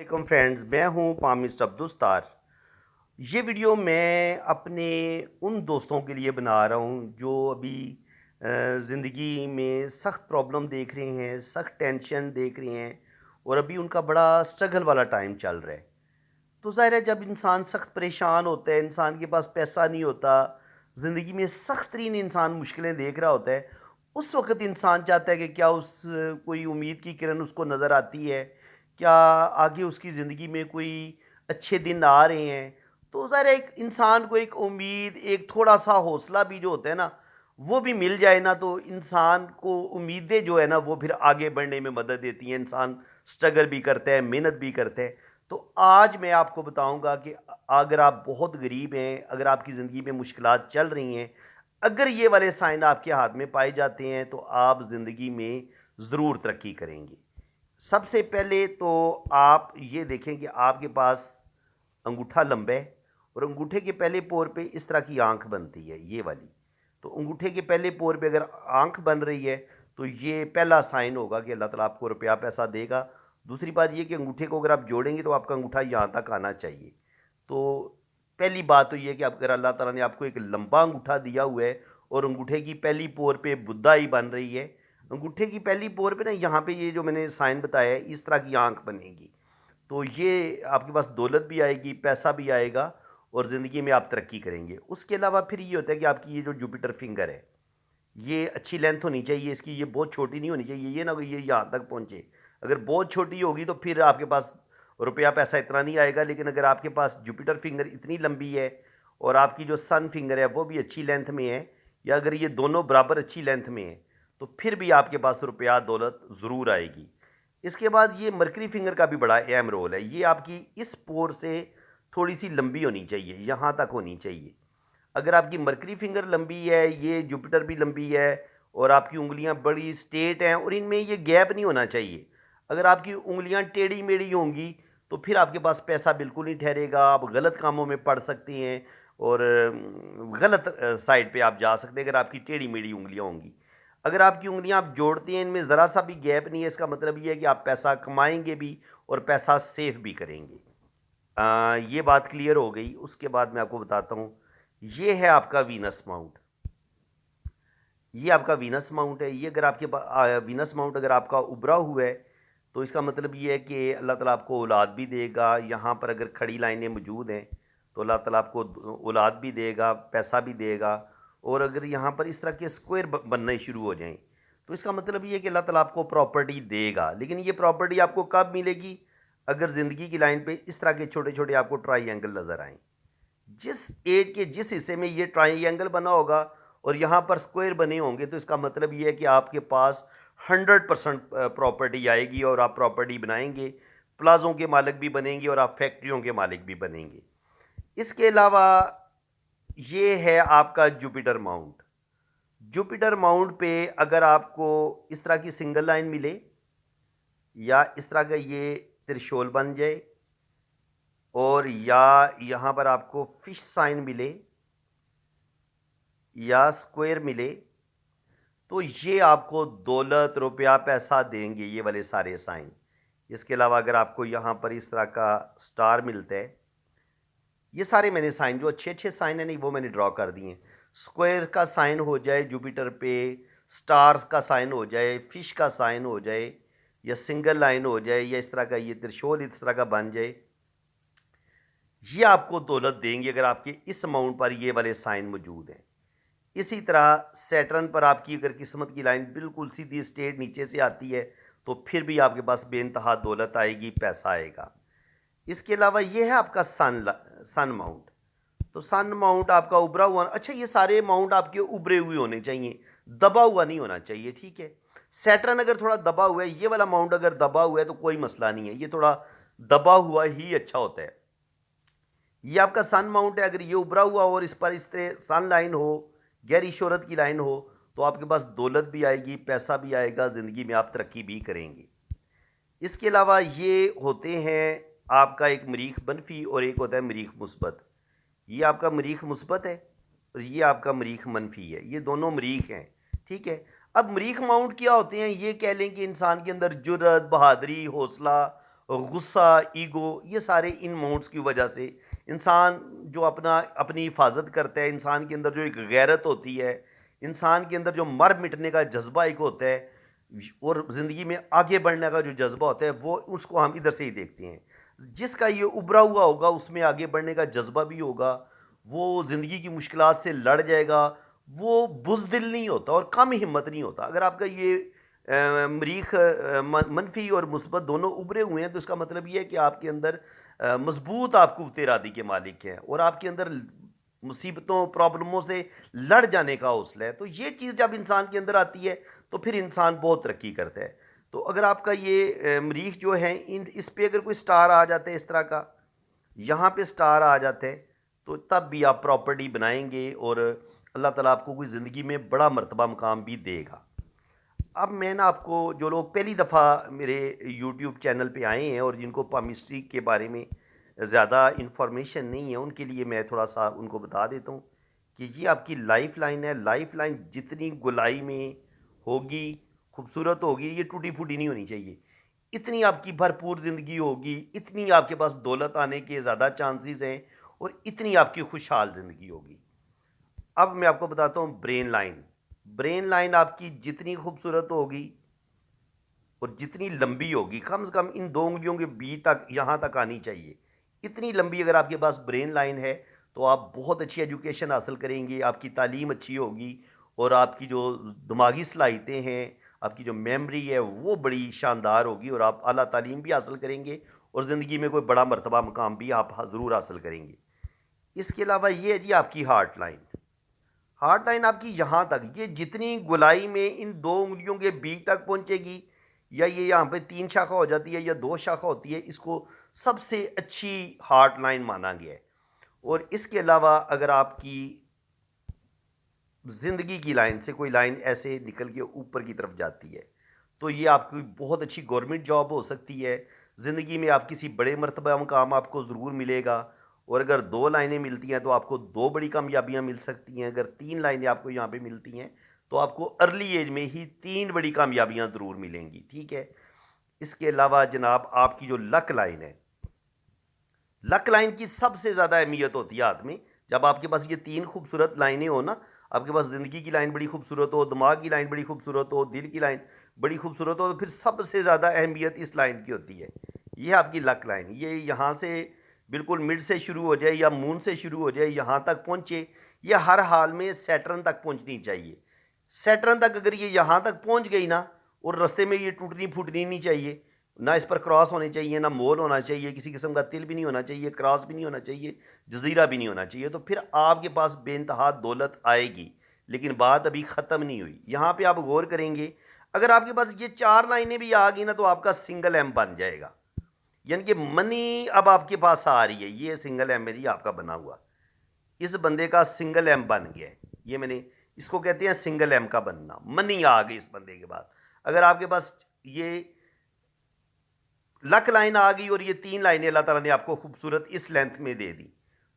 वालेकुम फ्रेंड्स, मैं हूं पामिस्ट अब्दुस्तार। ये वीडियो मैं अपने उन दोस्तों के लिए बना रहा हूं जो अभी ज़िंदगी में सख्त प्रॉब्लम देख रहे हैं, सख्त टेंशन देख रहे हैं और अभी उनका बड़ा स्ट्रगल वाला टाइम चल रहा है। तो ज़ाहिर है जब इंसान सख्त परेशान होता है, इंसान के पास पैसा नहीं होता, ज़िंदगी में सख्त तरीन इंसान मुश्किलें देख रहा होता है, उस वक़्त इंसान चाहता है कि क्या कोई उम्मीद की किरण उसको नज़र आती है, क्या आगे उसकी ज़िंदगी में कोई अच्छे दिन आ रहे हैं। तो ज़ाहिर है एक इंसान को एक उम्मीद, एक थोड़ा-सा हौसला भी जो होता है ना, वो भी मिल जाए ना तो इंसान को उम्मीदें जो है ना वो फिर आगे बढ़ने में मदद देती हैं। इंसान स्ट्रगल भी करता है, मेहनत भी करता है। तो आज मैं आपको बताऊंगा कि अगर आप बहुत गरीब हैं, अगर आपकी ज़िंदगी में मुश्किलात चल रही हैं, अगर ये वाले साइन आपके हाथ में पाए जाते हैं तो आप ज़िंदगी में ज़रूर तरक्की करेंगे। सबसे पहले तो आप ये देखें कि आपके पास अंगूठा लंबा है और अंगूठे के पहले पोर पे इस तरह की आंख बनती है, ये वाली। तो अंगूठे के पहले पोर पे अगर आंख बन रही है तो ये पहला साइन होगा कि अल्लाह ताला आपको रुपया पैसा देगा। दूसरी बात ये कि अंगूठे को अगर आप जोड़ेंगे तो आपका अंगूठा यहाँ तक आना चाहिए। तो पहली बात तो ये है कि अगर अल्लाह ताला ने आपको एक लंबा अंगूठा दिया हुआ है और अंगूठे की पहली पोर पे बुद्धा ही बन रही है, अंगूठे की पहली पोर पे ना यहाँ पे ये जो मैंने साइन बताया है इस तरह की आंख बनेगी, तो ये आपके पास दौलत भी आएगी, पैसा भी आएगा और ज़िंदगी में आप तरक्की करेंगे। उसके अलावा फिर ये होता है कि आपकी ये जो जुपिटर फिंगर है, ये अच्छी लेंथ होनी चाहिए इसकी, ये बहुत छोटी नहीं होनी चाहिए, ये ना कि ये यहाँ तक पहुँचे। अगर बहुत छोटी होगी तो फिर आपके पास रुपया पैसा इतना नहीं आएगा, लेकिन अगर आपके पास जुपिटर फिंगर इतनी लंबी है और आपकी जो सन फिंगर है वो भी अच्छी लेंथ में है, या अगर ये दोनों बराबर अच्छी लेंथ में है, तो फिर भी आपके पास रुपया दौलत ज़रूर आएगी। इसके बाद ये मरकरी फिंगर का भी बड़ा अहम रोल है। ये आपकी इस पोर से थोड़ी-सी लंबी होनी चाहिए, यहाँ तक होनी चाहिए। अगर आपकी मरकरी फिंगर लंबी है, ये जुपिटर भी लंबी है और आपकी उँगलियाँ बड़ी स्ट्रेट हैं और इनमें ये गैप नहीं होना चाहिए। अगर आपकी उँगलियाँ टेढ़ी-मेढ़ी होंगी, तो फिर आपके पास पैसा बिल्कुल नहीं ठहरेगा, आप गलत कामों में पड़ सकती हैं और गलत साइड पे आप जा सकते हैं अगर आपकी टेढ़ी-मेढ़ी उँगलियाँ होंगी। अगर आपकी उँगलियाँ आप जोड़ती हैं, इनमें ज़रा-सा भी गैप नहीं है, इसका मतलब ये है कि आप पैसा कमाएँगे भी और पैसा सेव भी करेंगे। ये बात क्लियर हो गई। उसके बाद मैं आपको बताता हूँ, ये है आपका वीनस माउंट। ये आपका वीनस माउंट है। ये अगर आपके वीनस माउंट अगर आपका उभरा हुआ है, तो इसका मतलब ये है कि अल्लाह ताला आपको औलाद भी देगा। यहाँ पर अगर खड़ी लाइनें मौजूद हैं, तो अल्लाह ताला आपको औलाद भी देगा, पैसा भी देगा। और अगर यहाँ पर इस तरह के स्क्वायर बनने शुरू हो जाएँ, तो इसका मतलब ये है कि अल्लाह ताला आपको प्रॉपर्टी देगा। लेकिन ये प्रॉपर्टी आपको कब मिलेगी? अगर ज़िंदगी की लाइन पे इस तरह के छोटे-छोटे आपको ट्रायंगल नज़र आएँ। जिस एज के जिस हिस्से में ये ट्रायंगल बना होगा और यहाँ पर स्क्वायर बने होंगे, तो इसका मतलब ये है कि आपके पास 100% प्रॉपर्टी आएगी और आप प्रॉपर्टी बनाएंगे, प्लाज़ों के मालिक भी बनेंगे और आप फैक्ट्रियों के मालिक भी बनेंगे। इसके अलावा ये है आपका जुपिटर माउंट। जुपिटर माउंट पे अगर आपको इस तरह की सिंगल लाइन मिले या इस तरह का ये त्रिशूल बन जाए और या यहाँ पर आपको फिश साइन मिले या स्क्वायर मिले, तो ये आपको दौलत, रुपया, पैसा देंगे, ये वाले सारे साइन। इसके अलावा अगर आपको यहाँ पर इस तरह का स्टार मिलता है, ये सारे मैंने साइन जो अच्छे-अच्छे साइन हैं नहीं वो मैंने ड्रॉ कर दिए हैं। स्क्वायर का साइन हो जाए जुपिटर पे, स्टार्स का साइन हो जाए, फिश का साइन हो जाए या सिंगल लाइन हो जाए या इस तरह का ये त्रिशूल इस तरह का बन जाए, ये आपको दौलत देंगे अगर आपके इस अमाउंट पर ये वाले साइन मौजूद हैं। इसी तरह सैटर्न पर आपकी अगर किस्मत की लाइन बिल्कुल सीधी स्ट्रेट नीचे से आती है, तो फिर भी आपके पास बेइंतहा दौलत आएगी, पैसा आएगा। इसके अलावा ये है आपका सन माउंट। तो सन माउंट आपका उभरा हुआ, अच्छा ये सारे माउंट आपके उभरे हुए होने चाहिए, दबा हुआ नहीं होना चाहिए, ठीक है। सैटर्न अगर थोड़ा दबा हुआ है, ये वाला माउंट अगर दबा हुआ है तो कोई मसला नहीं है, ये थोड़ा दबा हुआ ही अच्छा होता है। ये आपका सन माउंट है, अगर ये उभरा हुआ और इस पर इस तरह सन लाइन हो, गहरी शोहरत की लाइन हो, तो आपके पास दौलत भी आएगी, पैसा भी आएगा, ज़िंदगी में आप तरक्की भी करेंगे। इसके अलावा ये होते हैं आपका एक मरीख मनफी और एक होता है मरीख मुस्बत। ये आपका मरीख मुस्बत है और ये आपका मरीख मनफी है, ये दोनों मरीख हैं, ठीक है। अब मरीख माउंट क्या होते हैं? ये कह लें कि इंसान के अंदर जुर्रत, बहादरी, हौसला, गुस्सा, ईगो, ये सारे इन मोड्स की वजह से इंसान जो अपनी हिफाजत करता है, इंसान के अंदर जो एक गैरत होती है, इंसान के अंदर जो मर मिटने का जज्बा एक होता है और ज़िंदगी में आगे बढ़ने का जो जज्बा होता है, वो उसको हम इधर से ही देखते हैं। जिसका ये उभरा हुआ होगा, उसमें आगे बढ़ने का जज्बा भी होगा, वो ज़िंदगी की मुश्किलात से लड़ जाएगा, वो बुज़दिल नहीं होता और कम हिम्मत नहीं होता। अगर आपका ये मरीख मनफी और मुस्बत दोनों उभरे हुए हैं, तो इसका मतलब ये है कि आपके अंदर मजबूत आप क़ुव्वत इरादी के मालिक हैं और आपके अंदर मुसीबतों, प्रॉब्लमों से लड़ जाने का हौसला है। तो ये चीज़ जब इंसान के अंदर आती है, तो फिर इंसान बहुत तरक्की करता है। तो अगर आपका ये मरीख जो है, इन इस पे अगर कोई स्टार आ जाता है इस तरह का, यहाँ पे स्टार आ जाते हैं, तो तब भी आप प्रॉपर्टी बनाएंगे और अल्लाह ताला आपको कोई ज़िंदगी में बड़ा मर्तबा मुकाम भी देगा। अब मैं ना आपको, जो लोग पहली दफ़ा मेरे यूट्यूब चैनल पे आए हैं और जिनको पामिस्ट्री के बारे में ज़्यादा इन्फॉर्मेशन नहीं है, उनके लिए मैं थोड़ा सा उनको बता देता हूँ कि ये आपकी लाइफ लाइन है। लाइफ लाइन जितनी गोलाई में होगी, खूबसूरत होगी, ये टूटी फूटी नहीं होनी चाहिए। इतनी आपकी भरपूर ज़िंदगी होगी, इतनी आपके पास दौलत आने के ज़्यादा चांसेस हैं और इतनी आपकी खुशहाल ज़िंदगी होगी। अब मैं आपको बताता हूँ ब्रेन लाइन। ब्रेन लाइन आपकी जितनी खूबसूरत होगी और जितनी लंबी होगी, कम से कम इन 2 उँगलियों के बीच तक, यहाँ तक आनी चाहिए। इतनी लंबी अगर आपके पास ब्रेन लाइन है, तो आप बहुत अच्छी एजुकेशन हासिल करेंगे, आपकी तालीम अच्छी होगी और आपकी जो दिमागी सलाहियतें हैं, आपकी जो मेमोरी है, वो बड़ी शानदार होगी और आप आला तालीम भी हासिल करेंगे और ज़िंदगी में कोई बड़ा मर्तबा मुकाम भी आप ज़रूर हासिल करेंगे। इसके अलावा ये है जी आपकी हार्ट लाइन। हार्ट लाइन आपकी यहाँ तक, ये जितनी गोलाई में इन 2 उँगलियों के बीच तक पहुँचेगी, या ये यहाँ पे 3 शाखा हो जाती है या 2 शाखा होती है, इसको सबसे अच्छी हार्ट लाइन माना गया है। और इसके अलावा अगर आपकी ज़िंदगी की लाइन से कोई लाइन ऐसे निकल के ऊपर की तरफ जाती है, तो ये आपकी बहुत अच्छी गवर्नमेंट जॉब हो सकती है। ज़िंदगी में आप किसी बड़े मर्तबा मुकाम आपको ज़रूर मिलेगा और अगर 2 लाइनें मिलती हैं, तो आपको 2 बड़ी कामयाबियाँ मिल सकती हैं। अगर 3 लाइनें आपको यहाँ पे मिलती हैं, तो आपको अर्ली एज में ही 3 बड़ी कामयाबियाँ ज़रूर मिलेंगी, ठीक है? इसके अलावा जनाब आपकी जो लक लाइन है, लक लाइन की सबसे ज़्यादा अहमियत होती है हाथ में। जब आपके पास ये 3 खूबसूरत लाइनें हो ना, आपके पास ज़िंदगी की लाइन बड़ी खूबसूरत हो, दिमाग की लाइन बड़ी खूबसूरत हो, दिल की लाइन बड़ी खूबसूरत हो, तो फिर सबसे ज़्यादा अहमियत इस लाइन की होती है। ये आपकी लक लाइन, ये यहाँ से बिल्कुल मिड से शुरू हो जाए या मून से शुरू हो जाए, यहाँ तक पहुँचे, ये हर हाल में सैटर्न तक पहुँचनी चाहिए। सैटर्न तक अगर ये यहाँ तक पहुँच गई ना, और रास्ते में ये टूटनी फूटनी नहीं चाहिए, ना इस पर क्रॉस होने चाहिए, ना मोल होना चाहिए, किसी किस्म का तिल भी नहीं होना चाहिए, क्रॉस भी नहीं होना चाहिए, जजीरा भी नहीं होना चाहिए, तो फिर आपके पास बेइंतहा दौलत आएगी। लेकिन बात अभी ख़त्म नहीं हुई। यहाँ पे आप गौर करेंगे, अगर आपके पास ये 4 लाइनें भी आ गई ना, तो आपका सिंगल एम बन जाएगा। यानी कि मनी अब आपके पास आ रही है। ये सिंगल एम है जी आपका बना हुआ, इस बंदे का सिंगल एम बन गया है। ये मैंने, इसको कहते हैं सिंगल एम का बनना। मनी आ गई इस बंदे के बाद। अगर आपके पास ये लक लाइन आ गई और ये 3 लाइनें अल्लाह ताला ने आपको खूबसूरत इस लेंथ में दे दी,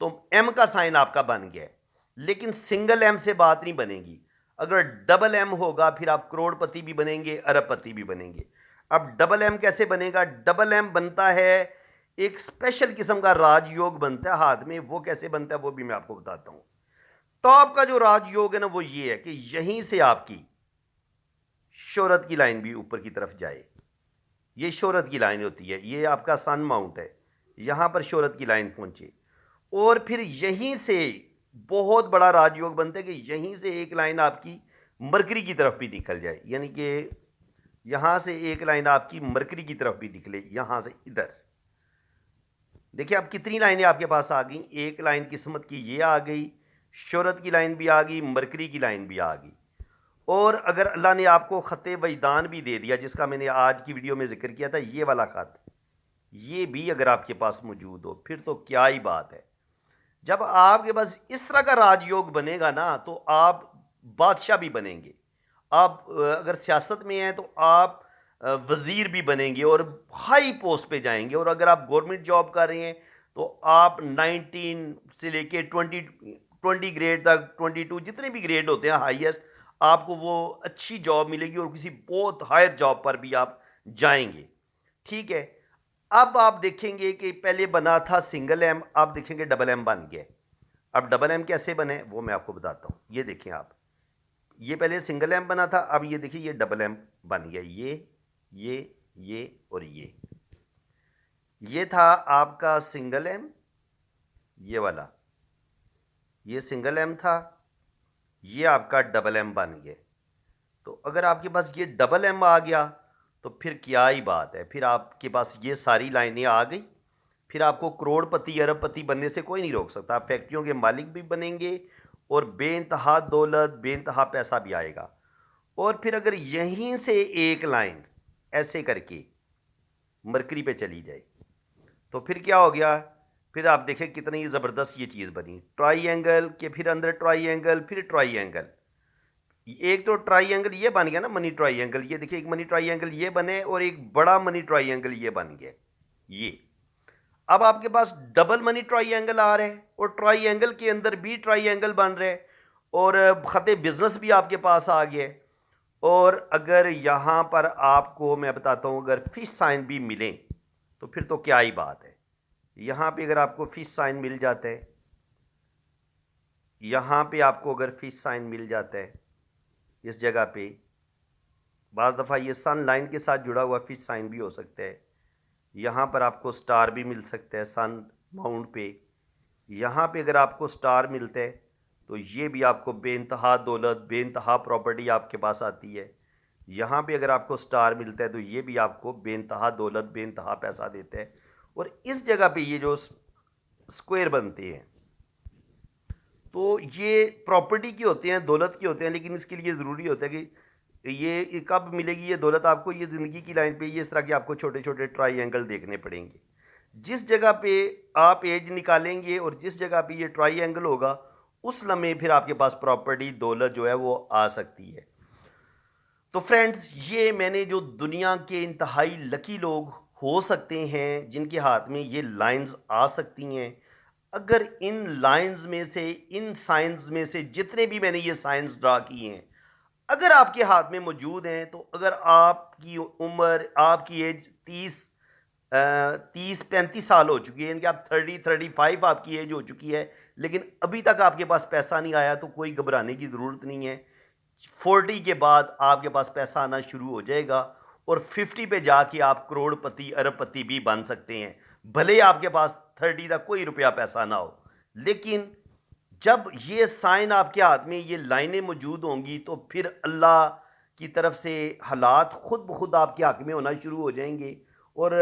तो एम का साइन आपका बन गया है। लेकिन सिंगल एम से बात नहीं बनेगी। अगर डबल एम होगा, फिर आप करोड़पति भी बनेंगे, अरबपति भी बनेंगे। अब डबल एम कैसे बनेगा? डबल एम बनता है, एक स्पेशल किस्म का राजयोग बनता है हाथ में। वो कैसे बनता है वो भी मैं आपको बताता हूं। टॉप का जो राजयोग है ना, वो ये है कि यहीं से आपकी शोहरत की लाइन भी ऊपर की तरफ जाए। ये शोहरत की लाइन होती है, ये आपका सन माउंट है, यहाँ पर शोहरत की लाइन पहुंचे और फिर यहीं से बहुत बड़ा राजयोग बनता है कि यहीं से एक लाइन आपकी मरकरी की तरफ भी निकल जाए। यानी कि यहाँ से एक लाइन आपकी मरकरी की तरफ भी निकले, यहाँ से इधर। देखिए अब कितनी लाइनें आपके पास आ गई। एक लाइन किस्मत की ये आ गई, शोहरत की लाइन भी आ गई, मरकरी की लाइन भी आ गई। और अगर अल्लाह ने आपको ख़त वजदान भी दे दिया, जिसका मैंने आज की वीडियो में जिक्र किया था, ये वाला ख़त, ये भी अगर आपके पास मौजूद हो, फिर तो क्या ही बात है। जब आपके पास इस तरह का राजयोग बनेगा ना, तो आप बादशाह भी बनेंगे। आप अगर सियासत में हैं, तो आप वज़ीर भी बनेंगे और हाई पोस्ट पे जाएंगे। और अगर आप गवर्नमेंट जॉब कर रहे हैं, तो आप 19 से लेके 20 ग्रेड तक, 22, जितने भी ग्रेड होते हैं हाईएस्ट, आपको वो अच्छी जॉब मिलेगी और किसी बहुत हायर जॉब पर भी आप जाएंगे, ठीक है। अब आप देखेंगे कि पहले बना था सिंगल एम, आप देखेंगे डबल एम बन गया। अब डबल एम कैसे बने वो मैं आपको बताता हूँ। ये देखें आप, ये पहले सिंगल एम बना था, अब ये देखिए ये डबल एम बन गया। ये और ये था आपका सिंगल एम, ये वाला, ये सिंगल एम था, ये आपका डबल एम बन गया। तो अगर आपके पास ये डबल एम आ गया तो फिर क्या ही बात है, फिर आपके पास ये सारी लाइनें आ गई, फिर आपको करोड़पति अरबपति बनने से कोई नहीं रोक सकता। आप फैक्ट्रियों के मालिक भी बनेंगे और बेइंतहा दौलत बेइंतहा पैसा भी आएगा। और फिर अगर यहीं से एक लाइन ऐसे करके मरकरी पे चली जाए तो फिर क्या हो गया, फिर आप देखें कितनी ज़बरदस्त ये चीज़ बनी। ट्राइंगल के फिर अंदर ट्राइंगल, फिर ट्राइंगल, एक तो ट्राइंगल ये बन गया ना, मनी ट्राइंगल। ये देखिए एक मनी ट्राइंगल ये बने और एक बड़ा मनी ट्राइंगल ये बन गया। ये अब आपके पास डबल मनी ट्राइंगल आ रहे हैं और ट्राइंगल के अंदर भी ट्राइंगल बन रहे हैं और खते बिजनेस भी आपके पास आ गए। और अगर यहाँ पर आपको मैं बताता हूँ, अगर फिश साइन भी मिले तो फिर तो क्या ही बात है। यहाँ पे अगर आपको फिश साइन मिल जाता है, यहाँ पे आपको अगर फिश साइन मिल जाता है इस जगह पे, बाज़ दफ़ा ये सन लाइन के साथ जुड़ा हुआ फिश साइन भी हो सकता है। यहाँ पर आपको स्टार भी मिल सकता है सन माउंट पे। यहाँ पे अगर आपको स्टार मिलता है तो ये भी आपको बेइंतहा दौलत बेइंतहा प्रॉपर्टी आपके पास आती है। यहाँ पे अगर आपको स्टार मिलता है तो ये भी आपको बेइंतहा दौलत बेइंतहा पैसा देता है। और इस जगह पे ये जो स्क्वायर बनते हैं तो ये प्रॉपर्टी की होते हैं, दौलत की होते हैं, लेकिन इसके लिए ज़रूरी होता है कि ये कब मिलेगी ये दौलत आपको, ये ज़िंदगी की लाइन पे ये इस तरह के आपको छोटे छोटे ट्राइंगल देखने पड़ेंगे। जिस जगह पे आप एज निकालेंगे और जिस जगह पे ये ट्राइंगल होगा उस लम्हे फिर आपके पास प्रॉपर्टी दौलत जो है वो आ सकती है। तो फ्रेंड्स, ये मैंने जो दुनिया के इंतहाई लकी लोग हो सकते हैं जिनके हाथ में ये लाइंस आ सकती हैं, अगर इन लाइंस में से इन साइंस में से जितने भी मैंने ये साइंस ड्रा किए हैं अगर आपके हाथ में मौजूद हैं, तो अगर आपकी उम्र आपकी एज 30-35 साल हो चुकी है, यानी कि आप 30-35 आपकी एज हो चुकी है, लेकिन अभी तक आपके पास पैसा नहीं आया, तो कोई घबराने की ज़रूरत नहीं है। 40 के बाद आपके पास पैसा आना शुरू हो जाएगा और 50 पे जाके आप करोड़पति अरबपति भी बन सकते हैं, भले आपके पास 30 तक कोई रुपया पैसा ना हो। लेकिन जब ये साइन आपके हाथ में ये लाइनें मौजूद होंगी तो फिर अल्लाह की तरफ से हालात खुद ब खुद आपके हक में होना शुरू हो जाएंगे और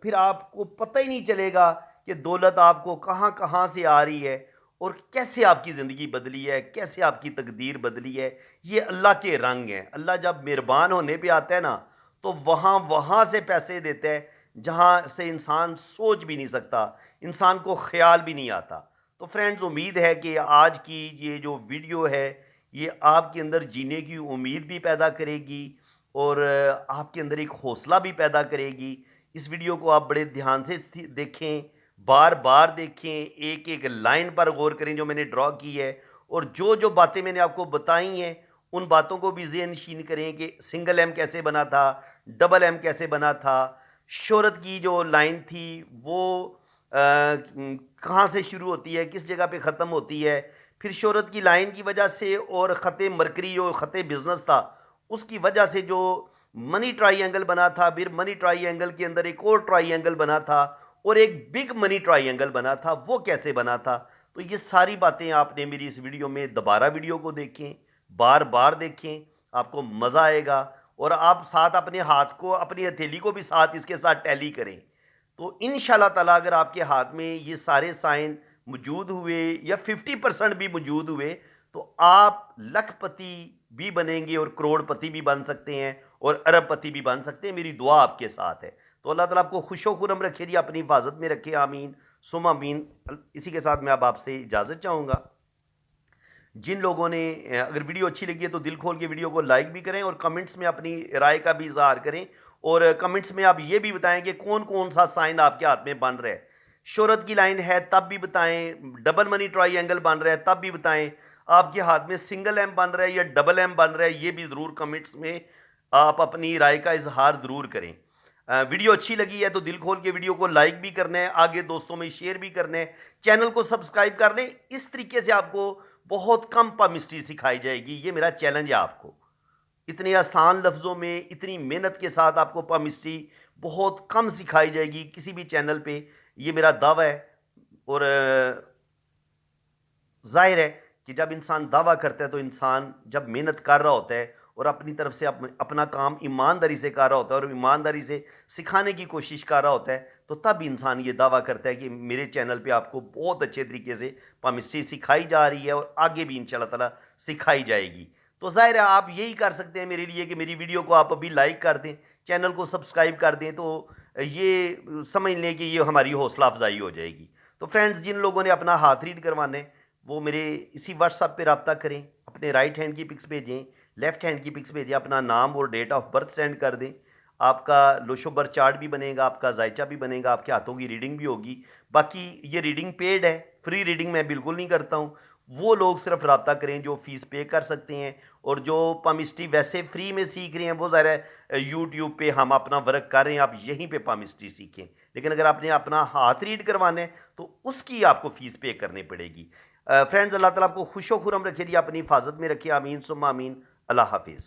फिर आपको पता ही नहीं चलेगा कि दौलत आपको कहाँ कहाँ से आ रही है और कैसे आपकी ज़िंदगी बदली है, कैसे आपकी तकदीर बदली है। ये अल्लाह के रंग हैं। अल्लाह जब मेहरबान होने पे आता है ना, तो वहाँ वहाँ से पैसे देता है जहाँ से इंसान सोच भी नहीं सकता, इंसान को ख्याल भी नहीं आता। तो फ्रेंड्स, उम्मीद है कि आज की ये जो वीडियो है ये आपके अंदर जीने की उम्मीद भी पैदा करेगी और आपके अंदर एक हौसला भी पैदा करेगी। इस वीडियो को आप बड़े ध्यान से देखें, बार बार देखें, एक एक लाइन पर गौर करें जो मैंने ड्रॉ की है और जो जो बातें मैंने आपको बताई हैं उन बातों को भी ज़हननशीन करें कि सिंगल एम कैसे बना था, डबल एम कैसे बना था, शोहरत की जो लाइन थी वो कहाँ से शुरू होती है, किस जगह पे ख़त्म होती है, फिर शोहरत की लाइन की वजह से और ख़त मरकरी जो ख़त बिज़नेस था उसकी वजह से जो मनी ट्राइंगल बना था, फिर मनी ट्राइंगल के अंदर एक और ट्राइंगल बना था और एक बिग मनी ट्राइंगल बना था, वो कैसे बना था। तो ये सारी बातें आपने मेरी इस वीडियो में दोबारा वीडियो को देखें, बार बार देखें, आपको मज़ा आएगा और आप साथ अपने हाथ को अपनी हथेली को भी साथ इसके साथ टैली करें। तो इंशाल्लाह ताला अगर आपके हाथ में ये सारे साइन मौजूद हुए या 50% भी मौजूद हुए तो आप लखपति भी बनेंगे और करोड़पति भी बन सकते हैं और अरबपति भी बन सकते हैं। मेरी दुआ आपके साथ है। तो अल्लाह ताला आपको खुशो खुरम रखे जी, अपनी हिफाजत में रखे, आमीन सुम आमीन। इसी के साथ मैं अब आपसे इजाज़त चाहूँगा। जिन लोगों ने अगर वीडियो अच्छी लगी है तो दिल खोल के वीडियो को लाइक भी करें और कमेंट्स में अपनी राय का भी इजहार करें और कमेंट्स में आप ये भी बताएं कि कौन कौन सा साइन आपके हाथ में बन रहा है। शोहरत की लाइन है तब भी बताएं, डबल मनी ट्राइंगल बन रहा है तब भी बताएं, आपके हाथ में सिंगल एम बन रहा है या डबल एम बन रहा है, ये भी ज़रूर कमेंट्स में आप अपनी राय का इजहार ज़रूर करें। वीडियो अच्छी लगी है तो दिल खोल के वीडियो को लाइक भी करना है, आगे दोस्तों में शेयर भी करना है, चैनल को सब्सक्राइब कर लें। इस तरीके से आपको बहुत कम पामिस्ट्री सिखाई जाएगी, ये मेरा चैलेंज है आपको। इतने आसान लफ्ज़ों में इतनी मेहनत के साथ आपको पामिस्ट्री बहुत कम सिखाई जाएगी किसी भी चैनल पे, ये मेरा दावा है। और ज़ाहिर है कि जब इंसान दावा करता है तो इंसान जब मेहनत कर रहा होता है और अपनी तरफ से अपना काम ईमानदारी से कर रहा होता है और ईमानदारी से सिखाने की कोशिश कर रहा होता है, तो तब इंसान ये दावा करता है कि मेरे चैनल पे आपको बहुत अच्छे तरीके से पामिस्ट्री सिखाई जा रही है और आगे भी इंशाल्लाह ताला सिखाई जाएगी। तो ज़ाहिर है आप यही कर सकते हैं मेरे लिए कि मेरी वीडियो को आप अभी लाइक कर दें, चैनल को सब्सक्राइब कर दें, तो ये समझ लें कि ये हमारी हौसला अफजाई हो जाएगी। तो फ्रेंड्स, जिन लोगों ने अपना हाथ रीड करवाना है वो मेरे इसी व्हाट्सएप पे रब्ता करें, अपने राइट हैंड की पिक्स भेजें, लेफ्ट हैंड की पिक्स भेजें, अपना नाम और डेट ऑफ बर्थ सेंड कर दें। आपका लोशो बर्थ चार्ट भी बनेगा, आपका जायचा भी बनेगा, आपके हाथों की रीडिंग भी होगी। बाकी ये रीडिंग पेड है, फ्री रीडिंग मैं बिल्कुल नहीं करता हूँ। वो लोग सिर्फ रब्ता करें जो फ़ीस पे कर सकते हैं, और जो पामिस्ट्री वैसे फ्री में सीख रहे हैं वो ज़रा यूट्यूब पे हम अपना वर्क कर रहे हैं, आप यहीं पे पामिस्ट्री सीखें। लेकिन अगर आपने अपना हाथ रीड करवाना है तो उसकी आपको फ़ीस पे करनी पड़ेगी। फ्रेंड्स, अल्लाह ताला आपको खुशो खुरम रखे, अपनी हिफाजत में रखिए। आमीन सुम्मा आमीन। अल्लाह हाफिज़।